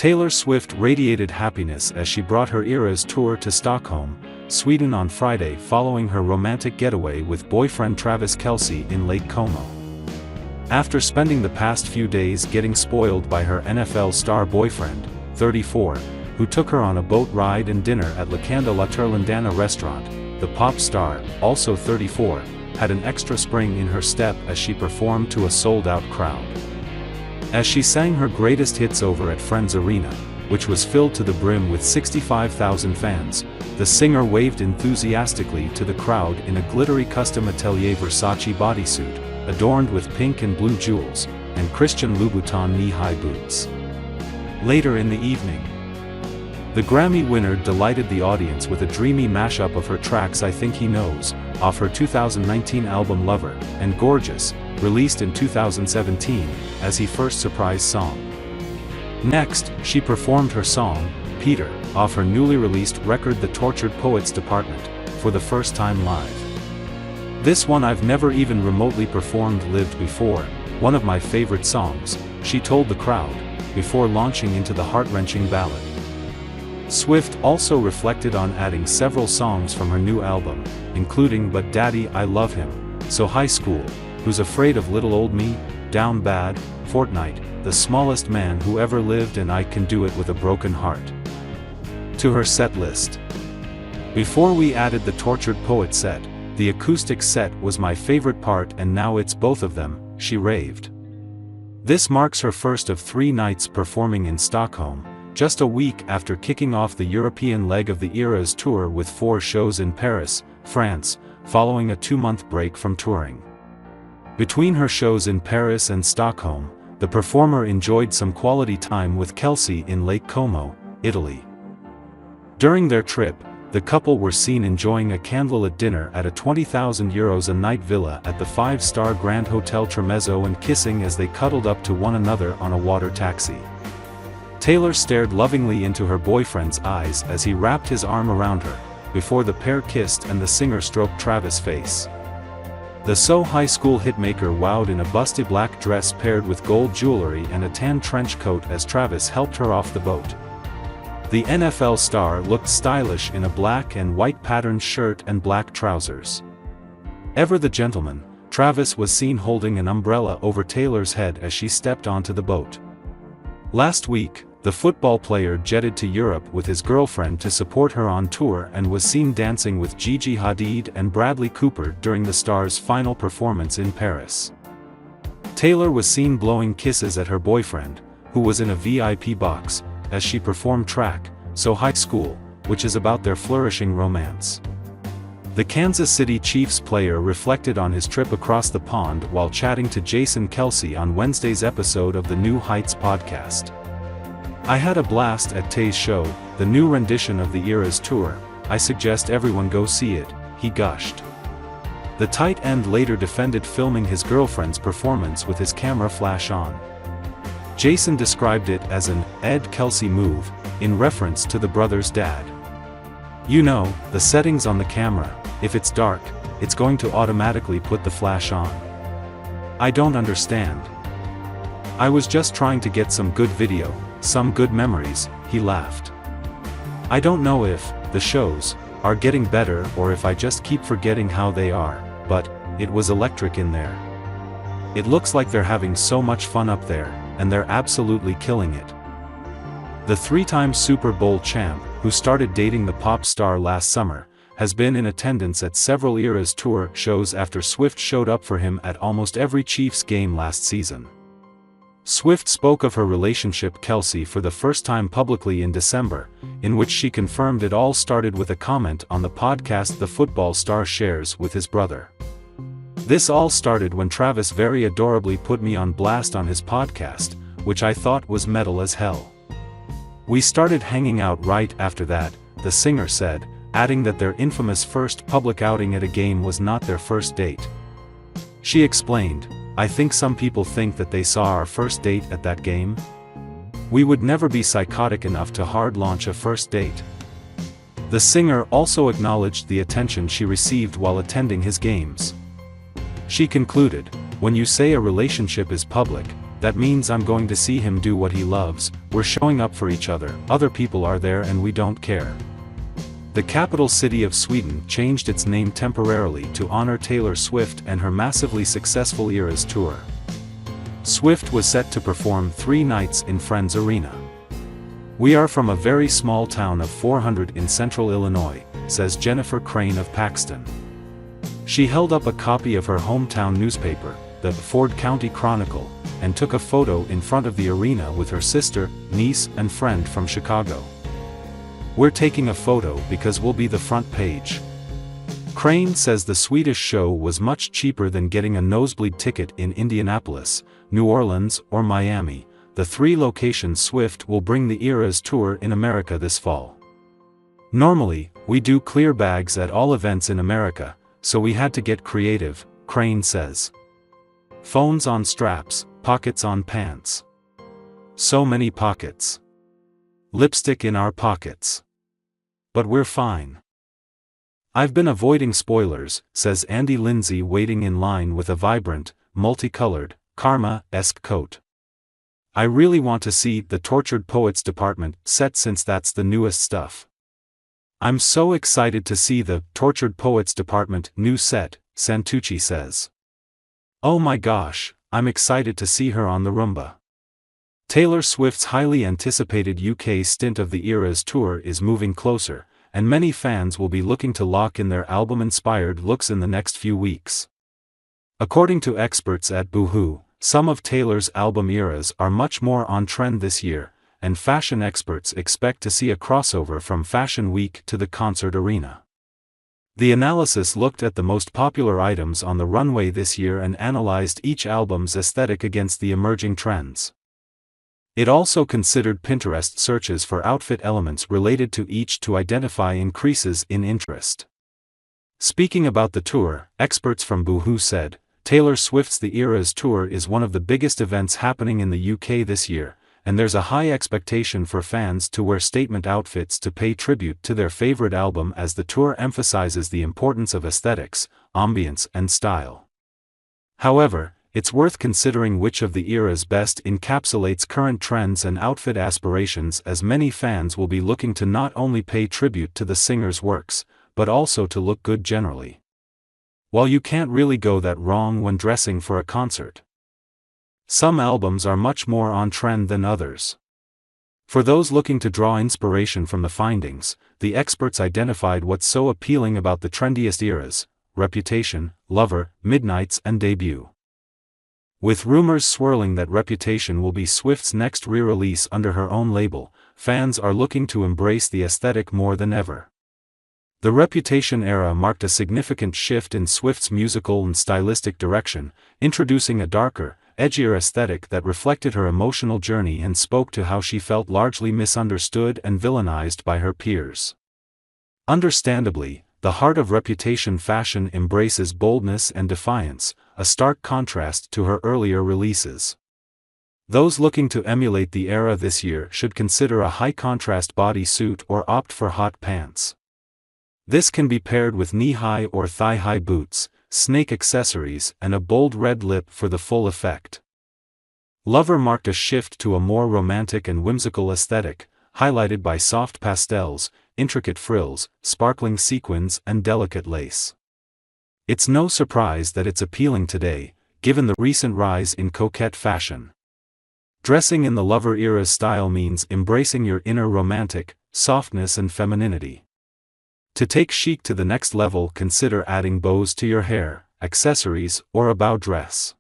Taylor Swift radiated happiness as she brought her Eras tour to Stockholm, Sweden on Friday following her romantic getaway with boyfriend Travis Kelce in Lake Como. After spending the past few days getting spoiled by her NFL star boyfriend, 34, who took her on a boat ride and dinner at Lacanda La Terlandana restaurant, the pop star, also 34, had an extra spring in her step as she performed to a sold-out crowd. As she sang her greatest hits over at Friends Arena, which was filled to the brim with 65,000 fans, the singer waved enthusiastically to the crowd in a glittery custom Atelier Versace bodysuit, adorned with pink and blue jewels, and Christian Louboutin knee-high boots. Later in the evening, the Grammy winner delighted the audience with a dreamy mashup of her tracks I Think He Knows, off her 2019 album Lover, and Gorgeous, released in 2017, as her first surprise song. Next, she performed her song, Peter, off her newly released record The Tortured Poets Department, for the first time live. This one I've never even remotely performed live before, one of my favorite songs, she told the crowd, before launching into the heart-wrenching ballad. Swift also reflected on adding several songs from her new album, including But Daddy I Love Him, So High School, Who's Afraid of Little Old Me, Down Bad, Fortnight, The Smallest Man Who Ever Lived and I Can Do It With a Broken Heart to her set list. Before we added the Tortured Poet set, the acoustic set was my favorite part and now it's both of them, she raved. This marks her first of 3 nights performing in Stockholm, just a week after kicking off the European leg of the Eras tour with 4 shows in Paris, France, following a 2-month break from touring. Between her shows in Paris and Stockholm, the performer enjoyed some quality time with Kelce in Lake Como, Italy. During their trip, the couple were seen enjoying a candlelit dinner at a €20,000 a night villa at the 5-star Grand Hotel Tremezzo and kissing as they cuddled up to one another on a water taxi. Taylor stared lovingly into her boyfriend's eyes as he wrapped his arm around her, before the pair kissed and the singer stroked Travis' face. The So High School hitmaker wowed in a busty black dress paired with gold jewelry and a tan trench coat as Travis helped her off the boat. The NFL star looked stylish in a black and white patterned shirt and black trousers. Ever the gentleman, Travis was seen holding an umbrella over Taylor's head as she stepped onto the boat. Last week, the football player jetted to Europe with his girlfriend to support her on tour and was seen dancing with Gigi Hadid and Bradley Cooper during the star's final performance in Paris. Taylor was seen blowing kisses at her boyfriend, who was in a VIP box, as she performed track, So High School, which is about their flourishing romance. The Kansas City Chiefs player reflected on his trip across the pond while chatting to Jason Kelce on Wednesday's episode of the New Heights podcast. I had a blast at Tay's show, the new rendition of the Eras tour. I suggest everyone go see it, he gushed. The tight end later defended filming his girlfriend's performance with his camera flash on. Jason described it as an Ed Kelce move, in reference to the brother's dad. You know, the settings on the camera, if it's dark, it's going to automatically put the flash on. I don't understand. I was just trying to get some good video, some good memories, he laughed. I don't know if the shows are getting better or if I just keep forgetting how they are, but it was electric in there. It looks like they're having so much fun up there, and they're absolutely killing it. The 3-time Super Bowl champ, who started dating the pop star last summer, has been in attendance at several Eras tour shows after Swift showed up for him at almost every Chiefs game last season. Swift spoke of her relationship with Kelce for the first time publicly in December, in which she confirmed it all started with a comment on the podcast the football star shares with his brother. This all started when Travis very adorably put me on blast on his podcast, which I thought was metal as hell. We started hanging out right after that, the singer said, adding that their infamous first public outing at a game was not their first date. She explained, I think some people think that they saw our first date at that game. We would never be psychotic enough to hard launch a first date. The singer also acknowledged the attention she received while attending his games. She concluded, when you say a relationship is public, That means I'm going to see him do what he loves, we're showing up for each other, other people are there and we don't care. The capital city of Sweden changed its name temporarily to honor Taylor Swift and her massively successful Eras tour. Swift was set to perform 3 nights in Friends Arena. "We are from a very small town of 400 in central Illinois," says Jennifer Crane of Paxton. She held up a copy of her hometown newspaper, the Ford County Chronicle, and took a photo in front of the arena with her sister, niece, and friend from Chicago. "We're taking a photo because we'll be the front page." Crane says the Swedish show was much cheaper than getting a nosebleed ticket in Indianapolis, New Orleans, or Miami, the 3 locations Swift will bring the Eras tour in America this fall. "Normally, we do clear bags at all events in America, so we had to get creative," Crane says. "Phones on straps, pockets on pants. So many pockets. Lipstick in our pockets. But we're fine. I've been avoiding spoilers," says Andy Lindsay, waiting in line with a vibrant, multicolored, Karma-esque coat. "I really want to see the Tortured Poets Department set since that's the newest stuff. I'm so excited to see the Tortured Poets Department new set," Santucci says. "Oh my gosh, I'm excited to see her on the Roomba." Taylor Swift's highly anticipated UK stint of the Eras tour is moving closer, and many fans will be looking to lock in their album-inspired looks in the next few weeks. According to experts at Boohoo, some of Taylor's album eras are much more on trend this year, and fashion experts expect to see a crossover from Fashion Week to the concert arena. The analysis looked at the most popular items on the runway this year and analyzed each album's aesthetic against the emerging trends. It also considered Pinterest searches for outfit elements related to each to identify increases in interest. Speaking about the tour, experts from Boohoo said, "Taylor Swift's The Eras tour is one of the biggest events happening in the UK this year, and there's a high expectation for fans to wear statement outfits to pay tribute to their favorite album as the tour emphasizes the importance of aesthetics, ambience and style. However, it's worth considering which of the eras best encapsulates current trends and outfit aspirations, as many fans will be looking to not only pay tribute to the singer's works, but also to look good generally. While you can't really go that wrong when dressing for a concert. Some albums are much more on trend than others. For those looking to draw inspiration from the findings, the experts identified what's so appealing about the trendiest eras: Reputation, Lover, Midnights and Debut. With rumors swirling that Reputation will be Swift's next re-release under her own label, fans are looking to embrace the aesthetic more than ever. The Reputation era marked a significant shift in Swift's musical and stylistic direction, introducing a darker, edgier aesthetic that reflected her emotional journey and spoke to how she felt largely misunderstood and villainized by her peers. Understandably, the heart of Reputation fashion embraces boldness and defiance, a stark contrast to her earlier releases. Those looking to emulate the era this year should consider a high-contrast bodysuit or opt for hot pants. This can be paired with knee-high or thigh-high boots, snake accessories, and a bold red lip for the full effect. Lover marked a shift to a more romantic and whimsical aesthetic, highlighted by soft pastels, intricate frills, sparkling sequins, and delicate lace. It's no surprise that it's appealing today, given the recent rise in coquette fashion. Dressing in the Lover era style means embracing your inner romantic, softness and femininity. To take chic to the next level, consider adding bows to your hair, accessories, or a bow dress.